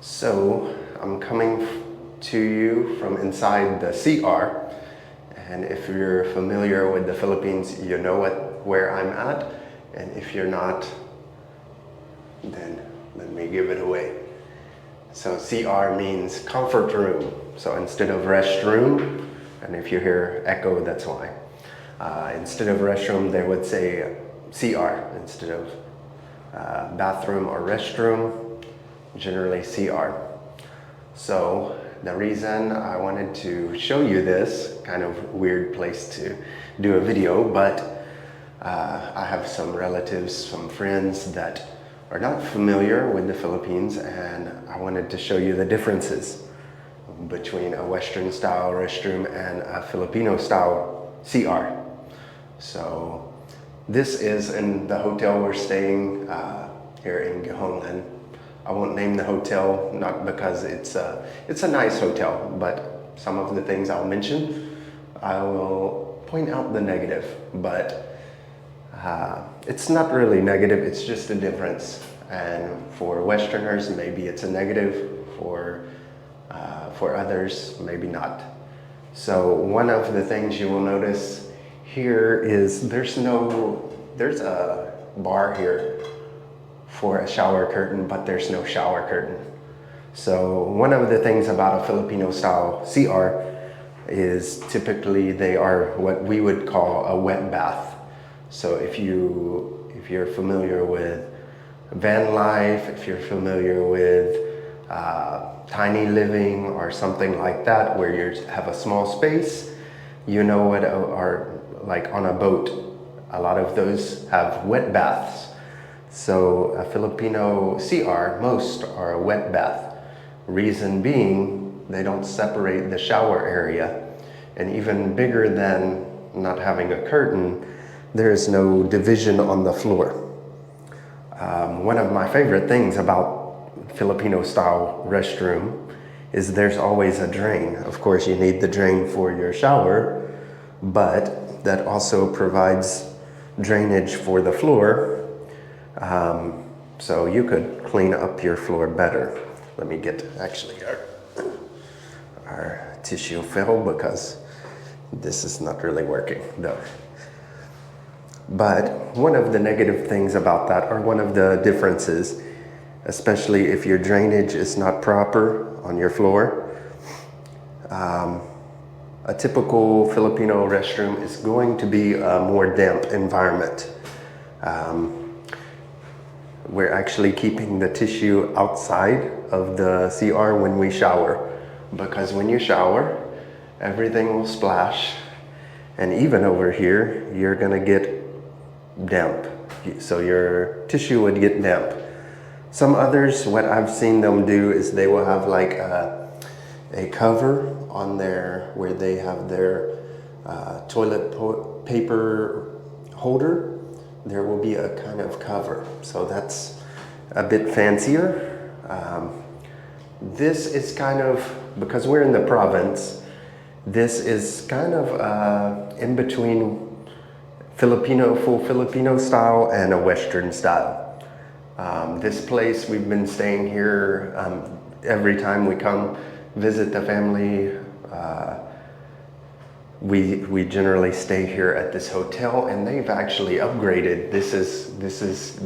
So I'm coming to you from inside the CR, and if you're familiar with the Philippines, you know where I'm at, and if you're not, then let me give it away. So CR means comfort room. So instead of restroom, and if you hear echo, that's why. Instead of restroom, they would say CR instead of bathroom or restroom, generally CR. So the reason I wanted to show you this, kind of weird place to do a video, but I have some relatives, some friends that are not familiar with the Philippines, and I wanted to show you the differences between a Western style restroom and a Filipino style CR. So this is in the hotel we're staying here in Gihongan. I won't name the hotel, not because it's a nice hotel, but some of the things I'll mention, I will point out the negative, but it's not really negative, it's just a difference. And for Westerners, maybe it's a negative, for others, maybe not. So one of the things you will notice here is there's a bar here for a shower curtain, but there's no shower curtain. So one of the things about a Filipino style CR is typically they are what we would call a wet bath. So if you're familiar with van life, if you're familiar with tiny living or something like that, where you have a small space, you know what are like on a boat. A lot of those have wet baths. So a Filipino CR, most are a wet bath. Reason being, they don't separate the shower area. And even bigger than not having a curtain, there is no division on the floor. One of my favorite things about Filipino style restroom is there's always a drain. Of course, you need the drain for your shower, but that also provides drainage for the floor. So you could clean up your floor better. Let me get actually our tissue fill, because this is not really working though. But one of the negative things about that, or one of the differences, especially if your drainage is not proper on your floor, a typical Filipino restroom is going to be a more damp environment. We're actually keeping the tissue outside of the CR when we shower, because when you shower, everything will splash, and even over here, you're gonna get damp. So your tissue would get damp. Some others, what I've seen them do is they will have like a cover on where they have their toilet paper holder. There will be a kind of cover. So that's a bit fancier. This is kind of, because we're in the province, this is kind of in between full Filipino style and a Western style. This place, we've been staying here every time we come visit the family. We generally stay here at this hotel, and they've actually upgraded.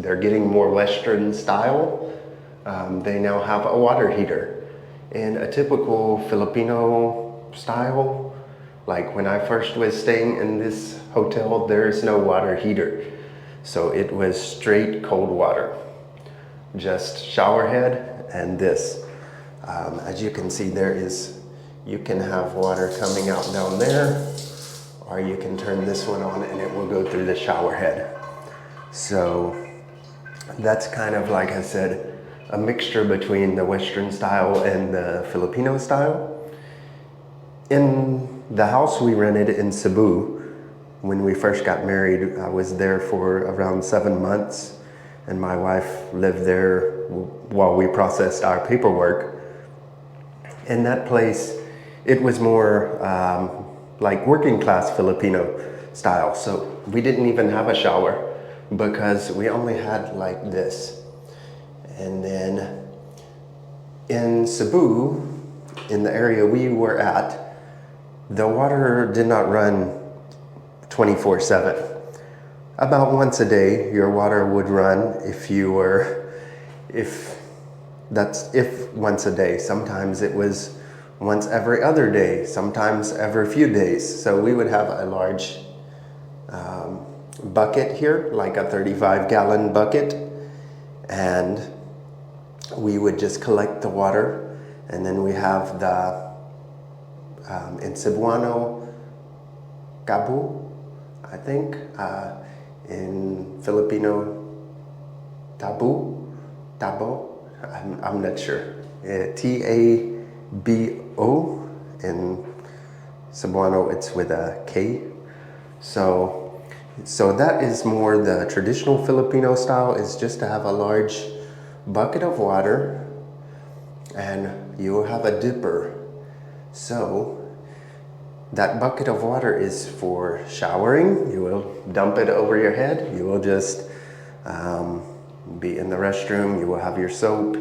They're getting more Western style. They now have a water heater. In a typical Filipino style, like when I first was staying in this hotel, there's no water heater. So it was straight cold water. Just shower head and this. As you can see, you can have water coming out down there, or you can turn this one on and it will go through the shower head. So that's kind of, like I said, a mixture between the Western style and the Filipino style. In the house we rented in Cebu, when we first got married, I was there for around 7 months, and my wife lived there while we processed our paperwork. In that place, it was more like working class Filipino style. So we didn't even have a shower because we only had like this. And then In Cebu, in the area we were at, the water did not run 24/7. About once a day, your water would run if once a day. Sometimes it was once every other day, sometimes every few days. So we would have a large bucket here, like a 35-gallon bucket, and we would just collect the water. And then we have the in Cebuano, Cabu, I think, in Filipino, Tabo, I'm not sure. Tabo, in Cebuano it's with a K. So that is more the traditional Filipino style, is just to have a large bucket of water and you will have a dipper. So that bucket of water is for showering. You will dump it over your head. You will just be in the restroom. You will have your soap.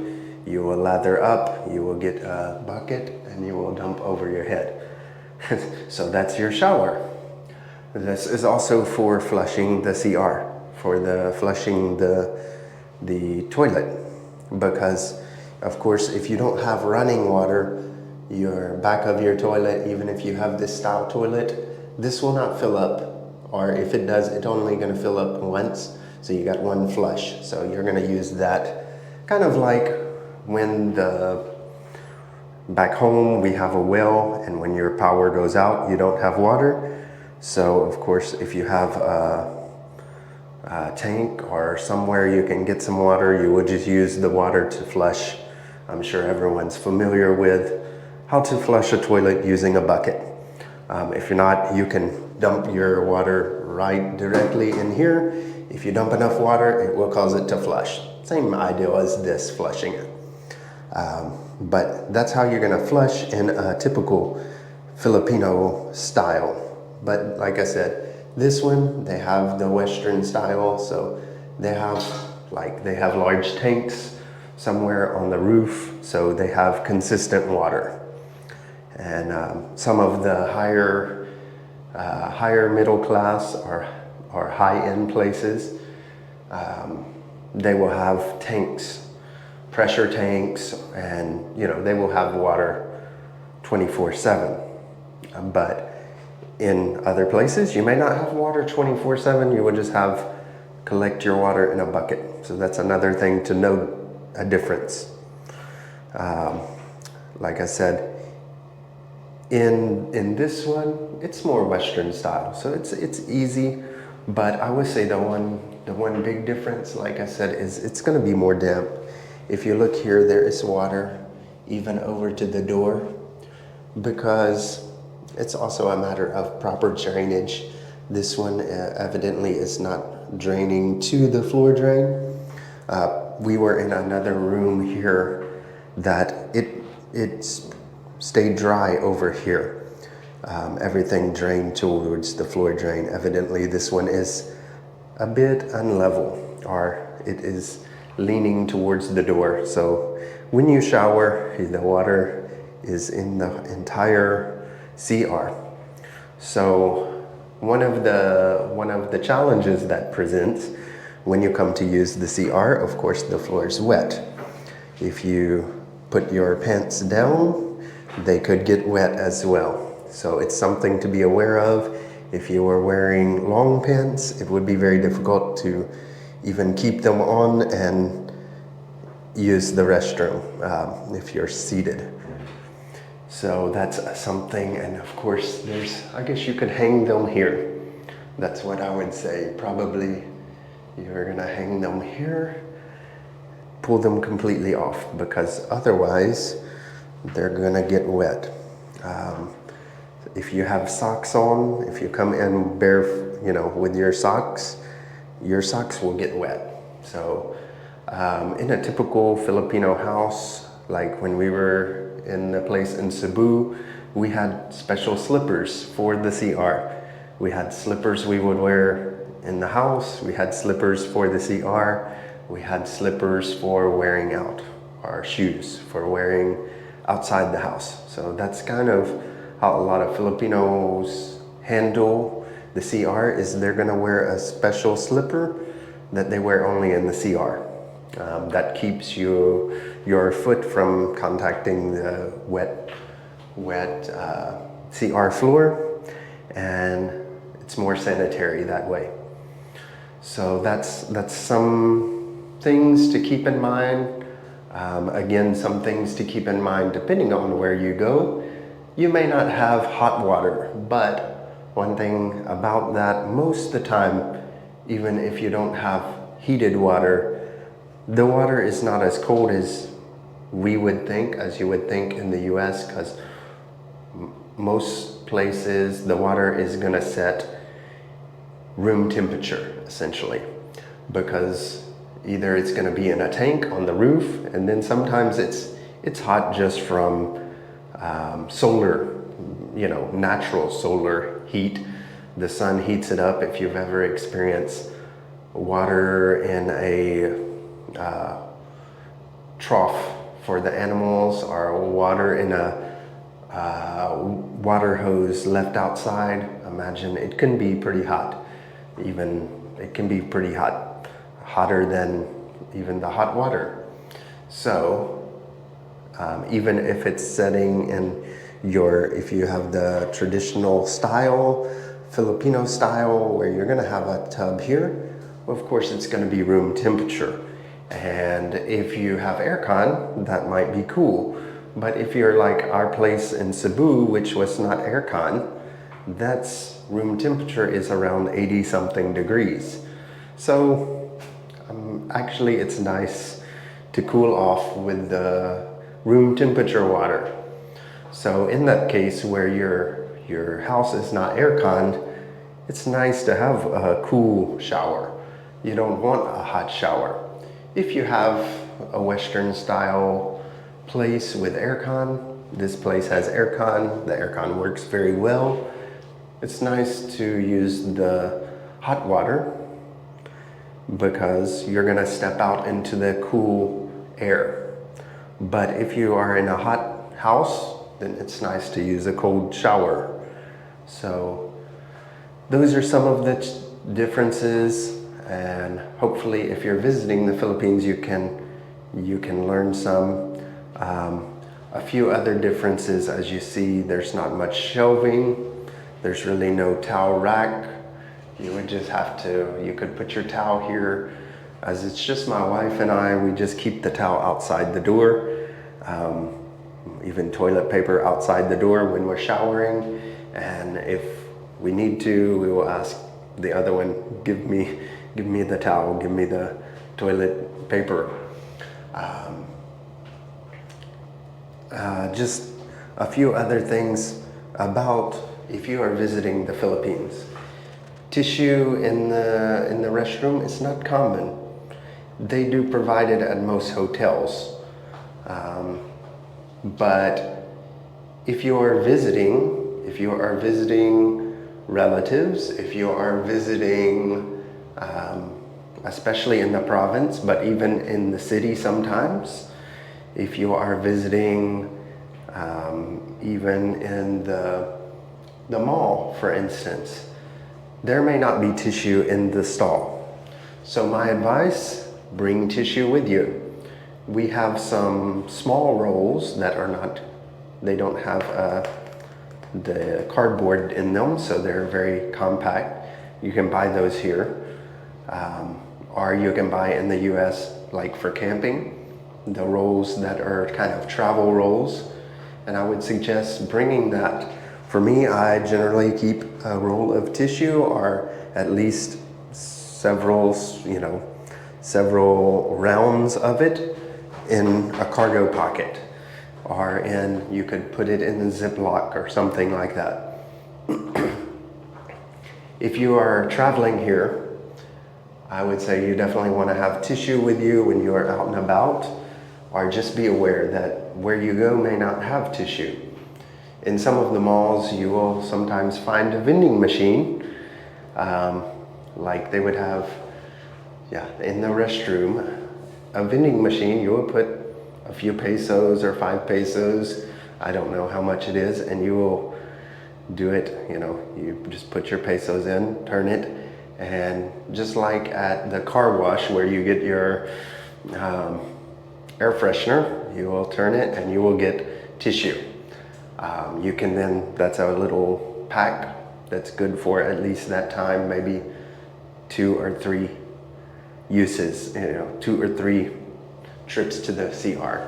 You will lather up. You will get a bucket and you will dump over your head. So that's your shower. This is also for flushing the CR, for flushing the toilet. Because, of course, if you don't have running water, your back of your toilet, even if you have this style toilet, this will not fill up, or if it does, it's only going to fill up once, so you got one flush. So you're going to use that, kind of like when back home we have a well, and when your power goes out you don't have water. So of course, if you have a tank or somewhere you can get some water, you would just use the water to flush. I'm sure everyone's familiar with how to flush a toilet using a bucket. If you're not, you can dump your water right directly in here. If you dump enough water, it will cause it to flush. Same idea as this, flushing it. But that's how you're gonna flush in a typical Filipino style. But like I said, this one, they have the Western style, so they have large tanks somewhere on the roof, so they have consistent water. And some of the higher middle class or high-end places, they will have tanks, pressure tanks, and they will have water 24/7. But in other places, you may not have water 24/7. You will just collect your water in a bucket. So that's another thing to note, a difference. Like I said, in this one, it's more Western style, so it's easy. But I would say the one big difference, like I said, is it's going to be more damp. If you look here, there is water even over to the door, because it's also a matter of proper drainage. This one evidently is not draining to the floor drain. We were in another room here that it stayed dry over here. Everything drained towards the floor drain. Evidently this one is a bit unlevel, or it is leaning towards the door. So when you shower, the water is in the entire CR. So one of the challenges that presents when you come to use the CR, of course, the floor is wet. If you put your pants down, they could get wet as well. So it's something to be aware of. If you are wearing long pants, it would be very difficult to even keep them on and use the restroom if you're seated. So that's something. And of course, I guess you could hang them here. That's what I would say. Probably you're gonna hang them here, pull them completely off, because otherwise they're gonna get wet. If you have socks on, if you come in with your socks will get wet. So in a typical Filipino house, like when we were in the place in Cebu, we had special slippers for the CR. We had slippers we would wear in the house. We had slippers for the CR. We had slippers for wearing out. are shoes for wearing outside the house. So that's kind of how a lot of Filipinos handle the CR, is they're gonna wear a special slipper that they wear only in the CR. That keeps your foot from contacting the wet CR floor, and it's more sanitary that way. So that's some things to keep in mind. Again, some things to keep in mind depending on where you go. You may not have hot water, but one thing about that, most of the time, even if you don't have heated water, the water is not as cold as we would think, as you would think in the US, because most places the water is gonna set room temperature essentially, because either it's gonna be in a tank on the roof, and then sometimes it's hot just from solar, natural solar heat. The sun heats it up. If you've ever experienced water in a trough for the animals, or water in a water hose left outside, imagine it can be pretty hot. Even it can be pretty hot, hotter than even the hot water. So even if it's setting in if you have the traditional style, Filipino style, where you're gonna have a tub here, of course it's gonna be room temperature. And if you have aircon, that might be cool. But if you're like our place in Cebu, which was not aircon, that's room temperature is around 80 something degrees. So actually it's nice to cool off with the room temperature water. So in that case where your house is not aircon, it's nice to have a cool shower. You don't want a hot shower. If you have a Western style place with aircon, this place has aircon, the aircon works very well. It's nice to use the hot water because you're gonna step out into the cool air. But if you are in a hot house, then it's nice to use a cold shower. So those are some of the differences, and hopefully if you're visiting the Philippines you can learn some. A few other differences, as you see, there's not much shelving, there's really no towel rack. You would just have to, you could put your towel here. As it's just my wife and I, we just keep the towel outside the door. Even toilet paper outside the door when we're showering. And if we need to, we will ask the other one, give me the towel, give me the toilet paper. Just a few other things about if you are visiting the Philippines. Tissue in the restroom is not common. They do provide it at most hotels. But if you are visiting relatives, if you are visiting, especially in the province, but even in the city sometimes, if you are visiting even in the mall, for instance, there may not be tissue in the stall. So my advice, bring tissue with you. We have some small rolls that are not, they don't have the cardboard in them, so they're very compact. You can buy those here, or you can buy in the US, like for camping, the rolls that are kind of travel rolls. And I would suggest bringing that. For me, I generally keep a roll of tissue, or at least several rounds of it in a cargo pocket, or you could put it in a Ziploc or something like that. If you are traveling here, I would say you definitely want to have tissue with you when you are out and about, or just be aware that where you go may not have tissue. In some of the malls, you will sometimes find a vending machine, like they would have, in the restroom, a vending machine. You will put a few pesos or 5 pesos. I don't know how much it is, and you will do it, you just put your pesos in, turn it, and just like at the car wash where you get your air freshener, you will turn it and you will get tissue. You can then, that's a little pack that's good for at least that time, maybe 2 or 3 uses, 2 or 3 trips to the CR.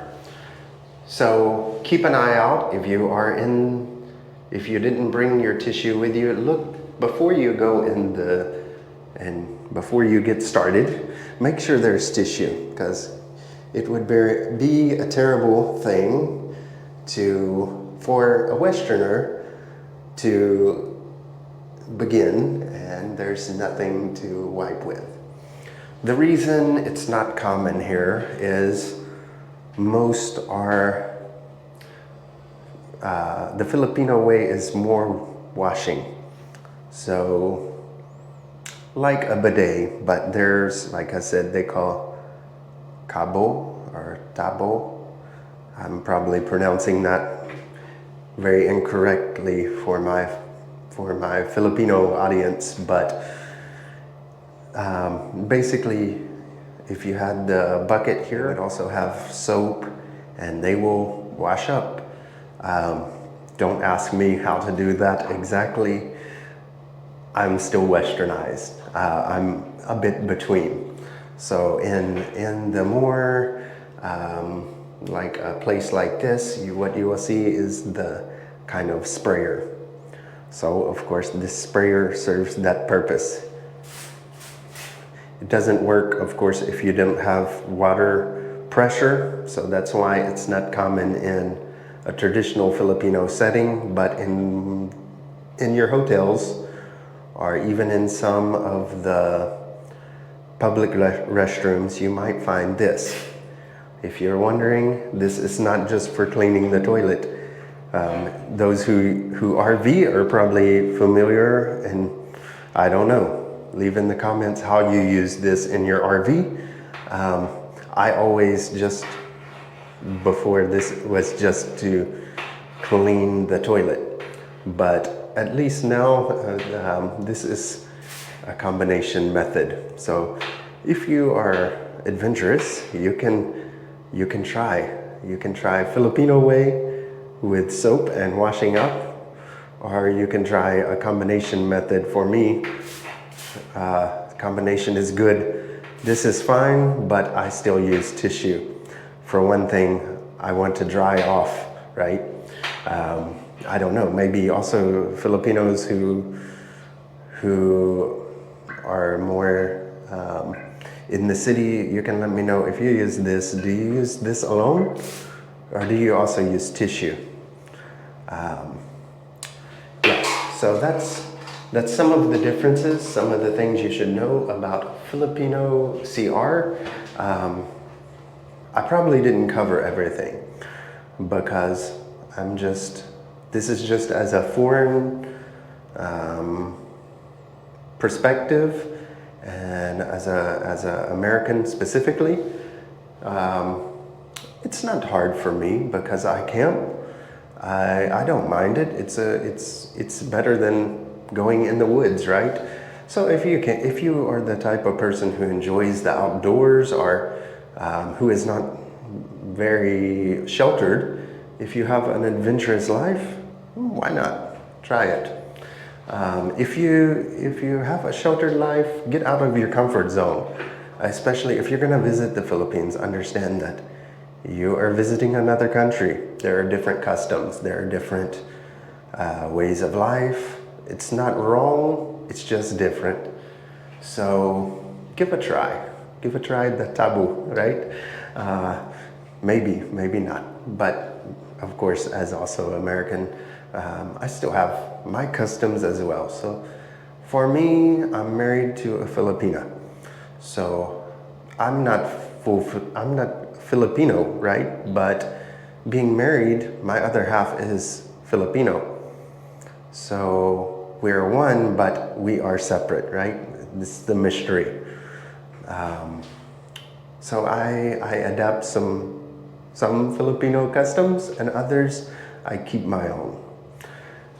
So keep an eye out if you didn't bring your tissue with you. Look before you go and before you get started, make sure there's tissue, because it would be a terrible thing for a Westerner to begin and there's nothing to wipe with. The reason it's not common here is most are, the Filipino way is more washing. So like a bidet, but there's, like I said, they call cabo or tabo. I'm probably pronouncing that very incorrectly for my Filipino audience, but basically, if you had the bucket here, it also have soap and they will wash up. Don't ask me how to do that exactly. I'm still westernized. I'm a bit between. So in the more like a place like this, what you will see is the kind of sprayer. So of course this sprayer serves that purpose. It doesn't work, of course, if you don't have water pressure, so that's why it's not common in a traditional Filipino setting, but in your hotels or even in some of the public restrooms, you might find this. If you're wondering, this is not just for cleaning the toilet. Those who RV are probably familiar, and I don't know. Leave in the comments how you use this in your RV. I always before this was just to clean the toilet. But at least now, this is a combination method. So if you are adventurous, you can try Filipino way with soap and washing up, or you can try a combination method. For me, combination is good. This is fine, but I still use tissue. For one thing, I want to dry off, right? I don't know, maybe also Filipinos who are more in the city, you can let me know if you use this. Do you use this alone, or do you also use tissue? Yeah, so that's some of the differences, some of the things you should know about Filipino CR. I probably didn't cover everything because this is just as a foreign perspective, and as a American specifically, it's not hard for me because I camp. I don't mind it. It's better than going in the woods, right? So if you are the type of person who enjoys the outdoors, or who is not very sheltered, if you have an adventurous life, why not try it? If you have a sheltered life, get out of your comfort zone. Especially if you're going to visit the Philippines, understand that you are visiting another country. There are different customs, there are different ways of life. It's not wrong, it's just different. So give a try. Give a try the taboo, right? Maybe not. But of course, as also American, I still have my customs as well. So for me, I'm married to a Filipina. So I'm not Filipino, right? But being married, my other half is Filipino. So we're one, but we are separate, right? This is the mystery. So I adapt some some Filipino customs, and others I keep my own.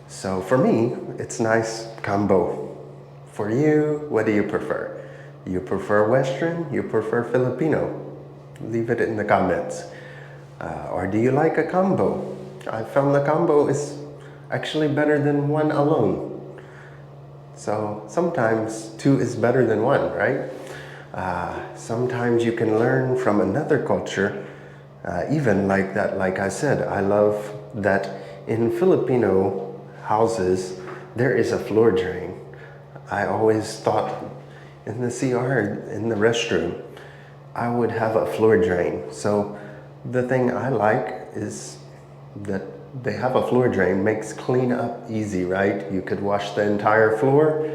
So for me, it's nice combo. For you, what do you prefer? You prefer Western? You prefer Filipino? Leave it in the comments. Or do you like a combo? I found the combo is actually better than one alone. So sometimes two is better than one, right? Sometimes you can learn from another culture, even like that. Like I said, I love that in Filipino houses, there is a floor drain. I always thought in the CR, in the restroom, I would have a floor drain. So the thing I like is that they have a floor drain, makes clean up easy, right? You could wash the entire floor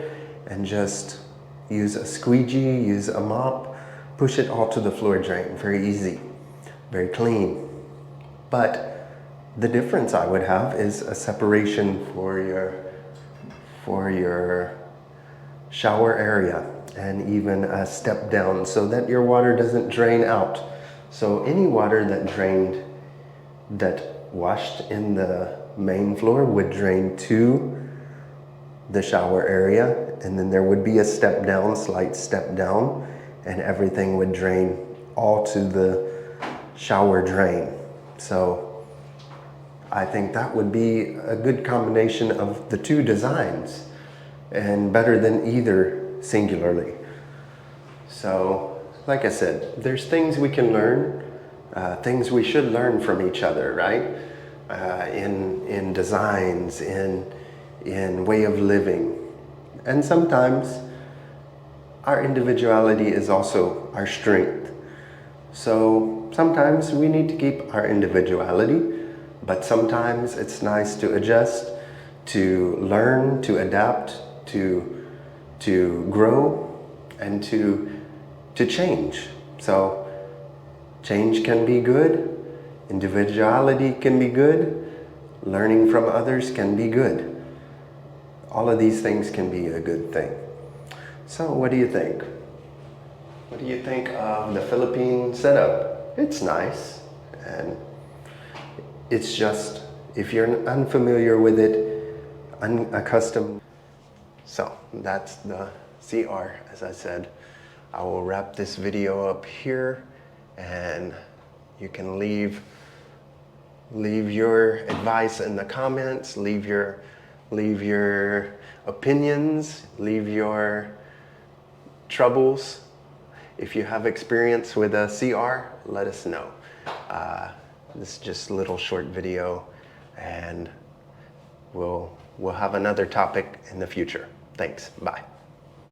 and just use a squeegee, use a mop, push it all to the floor drain. Very easy, very clean. But the difference I would have is a separation for your shower area, and even a step down so that your water doesn't drain out. So any water that washed in the main floor would drain to the shower area, and then there would be a step down, slight step down, and everything would drain all to the shower drain. So I think that would be a good combination of the two designs, and better than either singularly. So, like I said, there's things we can learn, things we should learn from each other, right? In designs, in way of living. And sometimes our individuality is also our strength. So sometimes we need to keep our individuality, but sometimes it's nice to adjust, to learn, to adapt, to grow, and to change. So change can be good, individuality can be good, learning from others can be good. All of these things can be a good thing. So what do you think? What do you think of the Philippine setup? It's nice, and it's just, if you're unfamiliar with it, unaccustomed. So that's the CR, as I said. I will wrap this video up here, and you can leave your advice in the comments, leave your opinions, leave your troubles. If you have experience with a CR, let us know. This is just a little short video, and we'll have another topic in the future. Thanks. Bye.